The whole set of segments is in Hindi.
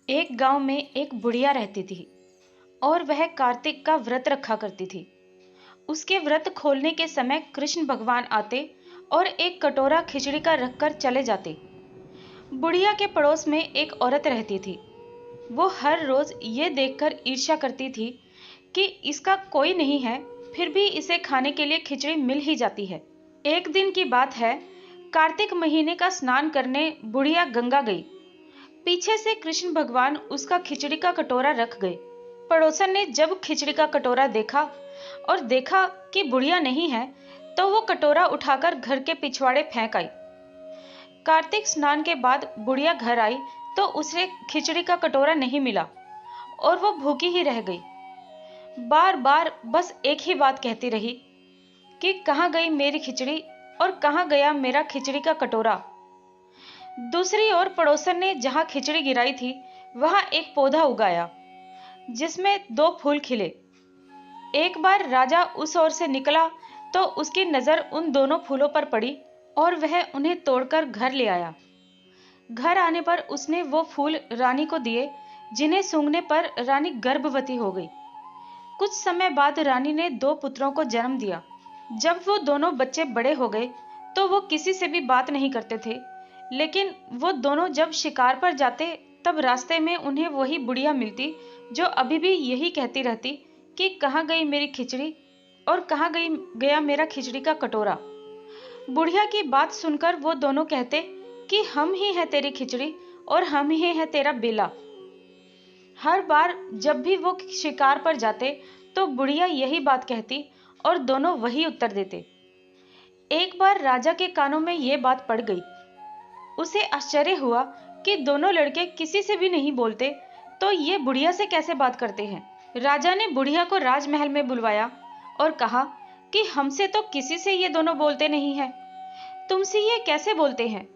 एक गांव में एक बुढ़िया रहती थी और वह कार्तिक का व्रत रखा करती थी। उसके व्रत खोलने के समय कृष्ण भगवान आते और एक कटोरा खिचड़ी का रखकर चले जाते। बुढ़िया के पड़ोस में एक औरत रहती थी। वो हर रोज ये देखकर ईर्ष्या करती थी कि इसका कोई नहीं है, फिर भी इसे खाने के लिए खिचड़ी मिल ही जाती है। एक दिन की बात है, कार्तिक महीने का स्नान करने बुढ़िया गंगा गई। पीछे से कृष्ण भगवान उसका खिचड़ी का कटोरा रख गए। पड़ोसन ने जब खिचड़ी का कटोरा देखा और देखा कि बुढ़िया नहीं है, तो वो कटोरा उठाकर घर के पिछवाड़े फेंक आई। कार्तिक स्नान के बाद बुढ़िया घर आई तो उसे खिचड़ी का कटोरा नहीं मिला और वो भूखी ही रह गई। बार बार बस एक ही बात कहती रही कि कहाँ गई मेरी खिचड़ी और कहाँ गया मेरा खिचड़ी का कटोरा। दूसरी ओर पड़ोसन ने जहां खिचड़ी गिराई थी वहां एक पौधा उगाया जिसमें 2 फूल खिले। एक बार राजा उस ओर से निकला तो उसकी नजर उन दोनों फूलों पर पड़ी और वह उन्हें तोड़कर घर ले आया। घर आने पर उसने वो फूल रानी को दिए, जिन्हें सूंघने पर रानी गर्भवती हो गई। कुछ समय बाद रानी ने 2 पुत्रों को जन्म दिया। जब वो दोनों बच्चे बड़े हो गए तो वो किसी से भी बात नहीं करते थे, लेकिन वो दोनों जब शिकार पर जाते तब रास्ते में उन्हें वही बुढ़िया मिलती जो अभी भी यही कहती रहती कि कहाँ गई मेरी खिचड़ी और कहाँ गया मेरा खिचड़ी का कटोरा। बुढ़िया की बात सुनकर वो दोनों कहते कि हम ही हैं तेरी खिचड़ी और हम ही हैं तेरा बेला। हर बार जब भी वो शिकार पर जाते तो बुढ़िया यही बात कहती और दोनों वही उत्तर देते। एक बार राजा के कानों में ये बात पड़ गई। उसे आश्चर्य हुआ कि दोनों लड़के किसी से भी नहीं बोलते, तो ये बुढ़िया से कैसे बात करते हैं। राजा ने बुढ़िया को राजमहल में बुलवाया और कहा कि हमसे तो किसी से ये दोनों बोलते नहीं हैं, तुमसे ये कैसे बोलते हैं।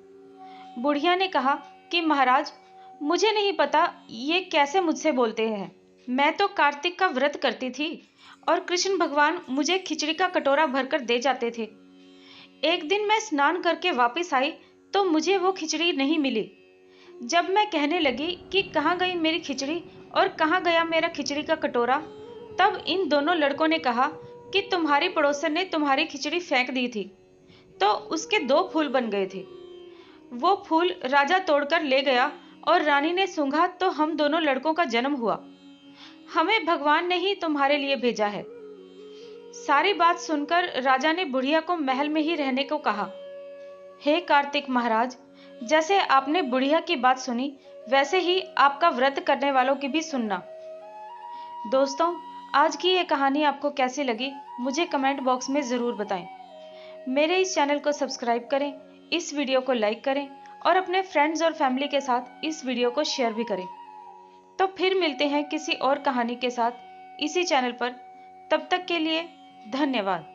बुढ़िया ने कहा कि महाराज, मुझे नहीं पता ये कैसे मुझसे बोलते हैं। मैं तो कार्तिक का व्रत करती थी और कृष्ण भगवान मुझे खिचड़ी का कटोरा भरकर दे जाते थे। एक दिन मैं स्नान करके वापस आई तो मुझे वो खिचड़ी नहीं मिली। जब मैं कहने लगी कि कहाँ गई मेरी खिचड़ी और कहाँ गया मेरा खिचड़ी का कटोरा, तब इन दोनों लड़कों ने कहा कि तुम्हारी पड़ोसन ने तुम्हारी खिचड़ी फेंक दी थी, तो उसके 2 फूल बन गए थे। वो फूल राजा तोड़कर ले गया और रानी ने सूंघा तो हम दोनों लड़कों का जन्म हुआ। हमें भगवान ने ही तुम्हारे लिए भेजा है। सारी बात सुनकर राजा ने बुढ़िया को महल में ही रहने को कहा। हे कार्तिक महाराज, जैसे आपने बुढ़िया की बात सुनी वैसे ही आपका व्रत करने वालों की भी सुनना। दोस्तों, आज की ये कहानी आपको कैसी लगी मुझे कमेंट बॉक्स में ज़रूर बताएं। मेरे इस चैनल को सब्सक्राइब करें, इस वीडियो को लाइक करें और अपने फ्रेंड्स और फैमिली के साथ इस वीडियो को शेयर भी करें। तो फिर मिलते हैं किसी और कहानी के साथ इसी चैनल पर। तब तक के लिए धन्यवाद।